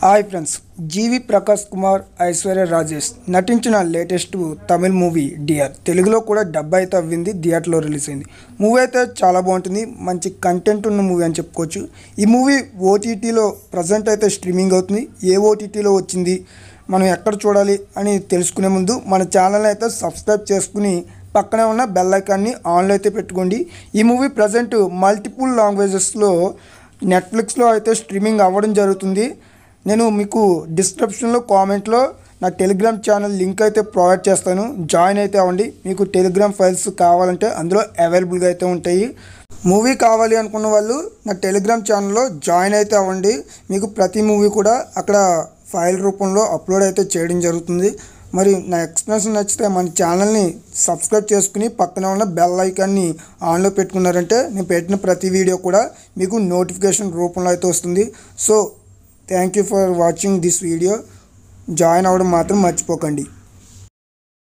Hi friends, జీవి ప్రకాష్ కుమార్, ఐశ్వర్య రాజేష్ నటించిన latest Tamil movie dear తెలుగులో కూడా డబ్ అయితే అవ్వింది. థియేటర్లో రిలీజ్ అయింది. మూవీ అయితే చాలా బాగుంటుంది. మంచి కంటెంట్ ఉన్న మూవీ అని చెప్పుకోవచ్చు. ఈ మూవీ ఓటీటీలో ప్రజెంట్ అయితే స్ట్రీమింగ్ అవుతుంది. ఏ ఓటీటీలో వచ్చింది, మనం ఎక్కడ చూడాలి అని తెలుసుకునే ముందు మన ఛానల్ని అయితే సబ్స్క్రైబ్ చేసుకుని పక్కనే ఉన్న బెల్ ఐకాన్ని ఆన్లో అయితే పెట్టుకోండి. ఈ మూవీ ప్రజెంట్ మల్టిపుల్ లాంగ్వేజెస్లో నెట్ఫ్లిక్స్లో అయితే స్ట్రీమింగ్ అవ్వడం జరుగుతుంది. నేను మీకు డిస్క్రిప్షన్లో కామెంట్లో నా టెలిగ్రామ్ ఛానల్ లింక్ అయితే ప్రొవైడ్ చేస్తాను. జాయిన్ అయితే అవ్వండి. మీకు టెలిగ్రామ్ ఫైల్స్ కావాలంటే అందులో అవైలబుల్గా అయితే ఉంటాయి. మూవీ కావాలి అనుకున్న వాళ్ళు నా టెలిగ్రామ్ ఛానల్లో జాయిన్ అయితే అవ్వండి. మీకు ప్రతి మూవీ కూడా అక్కడ ఫైల్ రూపంలో అప్లోడ్ అయితే చేయడం జరుగుతుంది. మరి నా ఎక్స్ప్లెనేషన్ నచ్చితే మన ఛానల్ని సబ్స్క్రైబ్ చేసుకుని పక్కన ఉన్న బెల్ ఐకాన్ని ఆన్లో పెట్టుకున్నారంటే నేను పెట్టిన ప్రతి వీడియో కూడా మీకు నోటిఫికేషన్ రూపంలో అయితే వస్తుంది. So thank you for watching this video. Join అవ్వడం మాత్రం మర్చిపోకండి.